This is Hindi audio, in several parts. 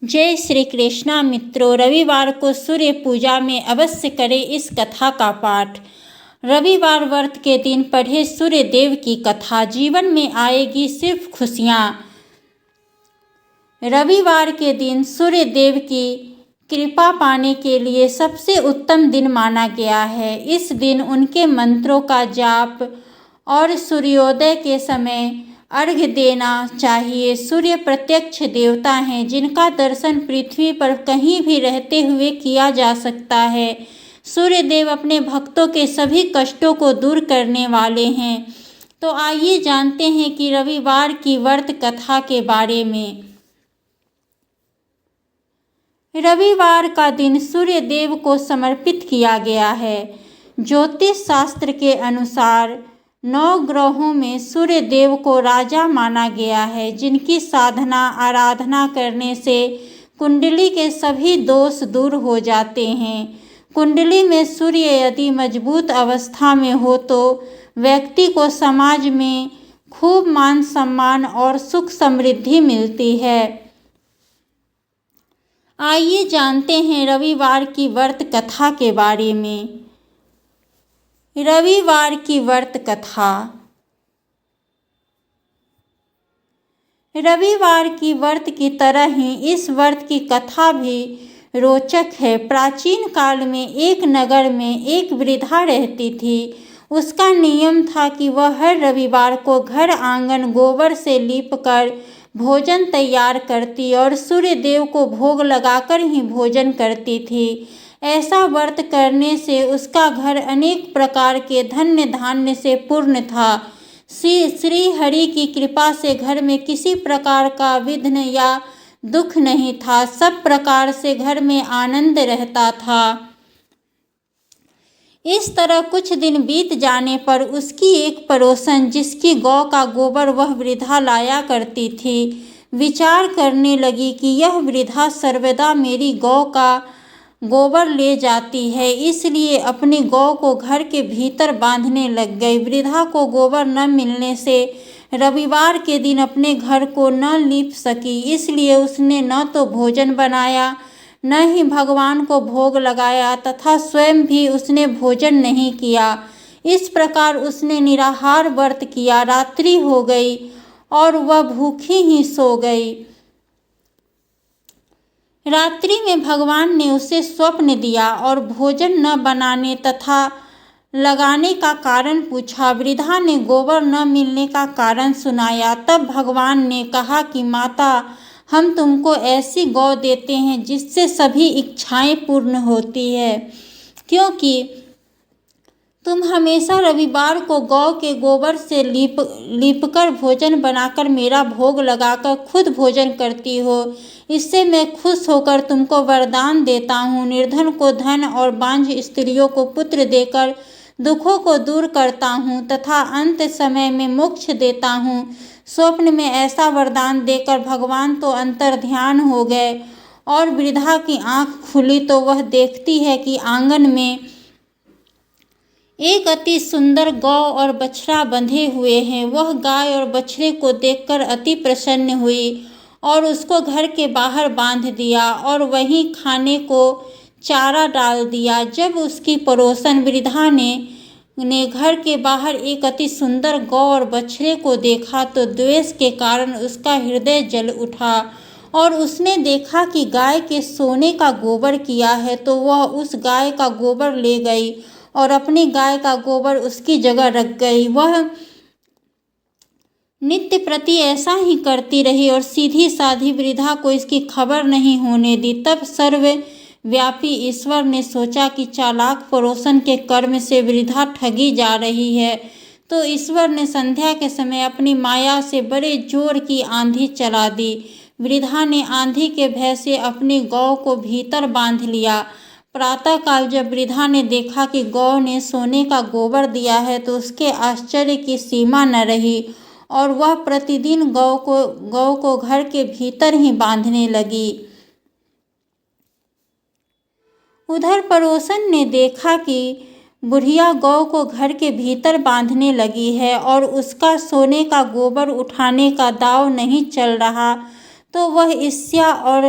जय श्री कृष्णा मित्रों, रविवार को सूर्य पूजा में अवश्य करें इस कथा का पाठ। रविवार व्रत के दिन पढ़े सूर्य देव की कथा, जीवन में आएगी सिर्फ खुशियाँ। रविवार के दिन सूर्य देव की कृपा पाने के लिए सबसे उत्तम दिन माना गया है। इस दिन उनके मंत्रों का जाप और सूर्योदय के समय अर्घ्य देना चाहिए। सूर्य प्रत्यक्ष देवता हैं, जिनका दर्शन पृथ्वी पर कहीं भी रहते हुए किया जा सकता है। सूर्य देव अपने भक्तों के सभी कष्टों को दूर करने वाले हैं। तो आइए जानते हैं कि रविवार की व्रत कथा के बारे में। रविवार का दिन सूर्य देव को समर्पित किया गया है। ज्योतिष शास्त्र के अनुसार 9 ग्रहों में सूर्य देव को राजा माना गया है, जिनकी साधना आराधना करने से कुंडली के सभी दोष दूर हो जाते हैं। कुंडली में सूर्य यदि मजबूत अवस्था में हो तो व्यक्ति को समाज में खूब मान सम्मान और सुख समृद्धि मिलती है। आइए जानते हैं रविवार की व्रत कथा के बारे में। रविवार की व्रत कथा। रविवार की व्रत की तरह ही इस व्रत की कथा भी रोचक है। प्राचीन काल में एक नगर में एक वृद्धा रहती थी। उसका नियम था कि वह हर रविवार को घर आंगन गोबर से लीपकर भोजन तैयार करती और सूर्य देव को भोग लगाकर ही भोजन करती थी। ऐसा व्रत करने से उसका घर अनेक प्रकार के धन्य धान्य से पूर्ण था। श्री हरि की कृपा से घर में किसी प्रकार का विघ्न या दुख नहीं था। सब प्रकार से घर में आनंद रहता था। इस तरह कुछ दिन बीत जाने पर उसकी एक पड़ोसन, जिसकी गौ का गोबर वह वृद्धा लाया करती थी, विचार करने लगी कि यह वृद्धा सर्वदा मेरी गौ का गोबर ले जाती है, इसलिए अपनी गौ को घर के भीतर बांधने लग गई। वृद्धा को गोबर न मिलने से रविवार के दिन अपने घर को न लीप सकी, इसलिए उसने न तो भोजन बनाया, न ही भगवान को भोग लगाया तथा स्वयं भी उसने भोजन नहीं किया। इस प्रकार उसने निराहार व्रत किया। रात्रि हो गई और वह भूखी ही सो गई। रात्रि में भगवान ने उसे स्वप्न दिया और भोजन न बनाने तथा लगाने का कारण पूछा। वृद्धा ने गोबर न मिलने का कारण सुनाया। तब भगवान ने कहा कि माता, हम तुमको ऐसी गौ देते हैं जिससे सभी इच्छाएं पूर्ण होती है, क्योंकि तुम हमेशा रविवार को गौ के गोबर से लीपकर भोजन बनाकर मेरा भोग लगाकर खुद भोजन करती हो। इससे मैं खुश होकर तुमको वरदान देता हूँ। निर्धन को धन और बांझ स्त्रियों को पुत्र देकर दुखों को दूर करता हूँ तथा अंत समय में मोक्ष देता हूँ। स्वप्न में ऐसा वरदान देकर भगवान तो अंतर्ध्यान हो गए और वृद्धा की आंख खुली तो वह देखती है कि आंगन में एक अति सुंदर गौ और बछड़ा बंधे हुए हैं। वह गाय और बछड़े को देखकर अति प्रसन्न हुई और उसको घर के बाहर बांध दिया और वहीं खाने को चारा डाल दिया। जब उसकी पड़ोसन वृद्धा ने घर के बाहर एक अति सुंदर गौ और बछड़े को देखा तो द्वेष के कारण उसका हृदय जल उठा और उसने देखा कि गाय के सोने का गोबर किया है, तो वह उस गाय का गोबर ले गई और अपनी गाय का गोबर उसकी जगह रख गई। वह नित्य प्रति ऐसा ही करती रही और सीधी साधी वृद्धा को इसकी खबर नहीं होने दी। तब सर्वव्यापी ईश्वर ने सोचा कि चालाक पड़ोसन के कर्म से वृद्धा ठगी जा रही है, तो ईश्वर ने संध्या के समय अपनी माया से बड़े जोर की आंधी चला दी। वृद्धा ने आंधी के भय से अपनी गौ को भीतर बांध लिया। प्रातःकाल जब वृद्धा ने देखा कि गौ ने सोने का गोबर दिया है तो उसके आश्चर्य की सीमा न रही और वह प्रतिदिन गौ को घर के भीतर ही बांधने लगी। उधर पड़ोसन ने देखा कि बुढ़िया गौ को घर के भीतर बांधने लगी है और उसका सोने का गोबर उठाने का दांव नहीं चल रहा, तो वह ईर्ष्या और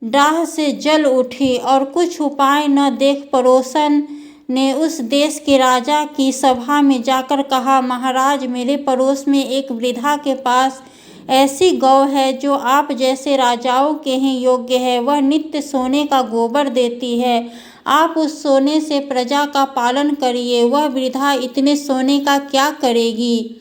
डाह से जल उठी और कुछ उपाय न देख पड़ोसन ने उस देश के राजा की सभा में जाकर कहा, महाराज, मेरे पड़ोस में एक वृद्धा के पास ऐसी गौ है जो आप जैसे राजाओं के ही योग्य है। वह नित्य सोने का गोबर देती है। आप उस सोने से प्रजा का पालन करिए। वह वृद्धा इतने सोने का क्या करेगी?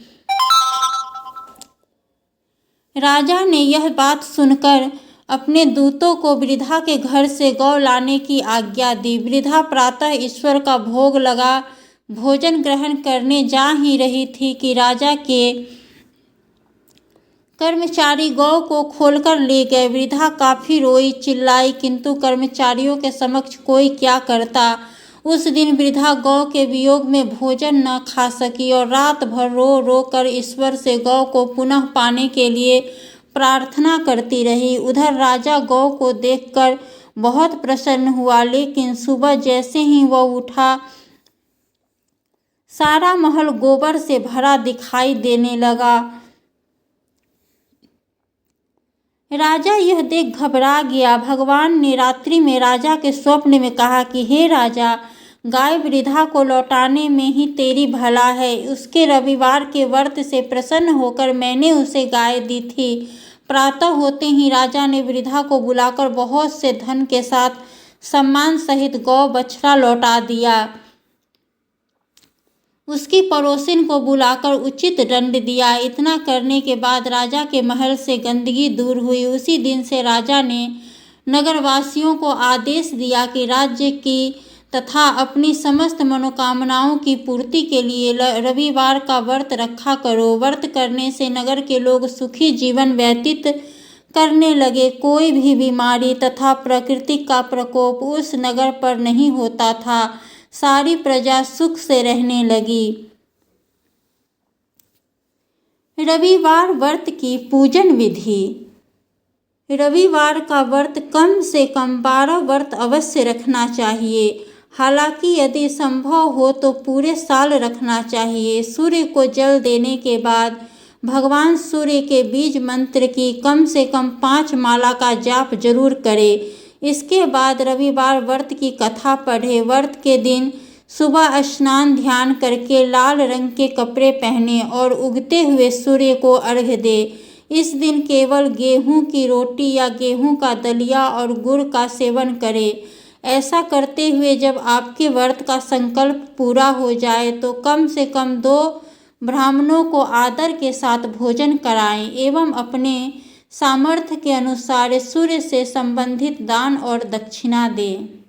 राजा ने यह बात सुनकर अपने दूतों को वृद्धा के घर से गौ लाने की आज्ञा दी। वृद्धा प्रातः ईश्वर का भोग लगा भोजन ग्रहण करने जा ही रही थी कि राजा के कर्मचारी गौ को खोलकर ले गए। वृद्धा काफी रोई चिल्लाई, किंतु कर्मचारियों के समक्ष कोई क्या करता। उस दिन वृद्धा गौ के वियोग में भोजन न खा सकी और रात भर रो रो कर ईश्वर से गौ को पुनः पाने के लिए प्रार्थना करती रही। उधर राजा गौ को देखकर बहुत प्रसन्न हुआ, लेकिन सुबह जैसे ही वह उठा, सारा महल गोबर से भरा दिखाई देने लगा। राजा यह देख घबरा गया। भगवान ने रात्रि में राजा के स्वप्न में कहा कि हे राजा, गाय वृद्धा को लौटाने में ही तेरी भला है। उसके रविवार के व्रत से प्रसन्न होकर मैंने उसे गाय दी थी। प्रातः होते ही राजा ने वृद्धा को बुलाकर बहुत से धन के साथ सम्मान सहित गौ बछड़ा लौटा दिया। उसकी पड़ोसिन को बुलाकर उचित दंड दिया। इतना करने के बाद राजा के महल से गंदगी दूर हुई। उसी दिन से राजा ने नगरवासियों को आदेश दिया कि राज्य की तथा अपनी समस्त मनोकामनाओं की पूर्ति के लिए रविवार का व्रत रखा करो। व्रत करने से नगर के लोग सुखी जीवन व्यतीत करने लगे। कोई भी बीमारी तथा प्रकृति का प्रकोप उस नगर पर नहीं होता था। सारी प्रजा सुख से रहने लगी। रविवार व्रत की पूजन विधि। रविवार का व्रत कम से कम 12 व्रत अवश्य रखना चाहिए। हालांकि यदि संभव हो तो पूरे साल रखना चाहिए। सूर्य को जल देने के बाद भगवान सूर्य के बीज मंत्र की कम से कम 5 माला का जाप जरूर करें। इसके बाद रविवार व्रत की कथा पढ़े। व्रत के दिन सुबह स्नान ध्यान करके लाल रंग के कपड़े पहने और उगते हुए सूर्य को अर्घ्य दे। इस दिन केवल गेहूं की रोटी या गेहूं का दलिया और गुड़ का सेवन करें। ऐसा करते हुए जब आपके व्रत का संकल्प पूरा हो जाए तो कम से कम 2 ब्राह्मणों को आदर के साथ भोजन कराएं एवं अपने सामर्थ्य के अनुसार सूर्य से संबंधित दान और दक्षिणा दें।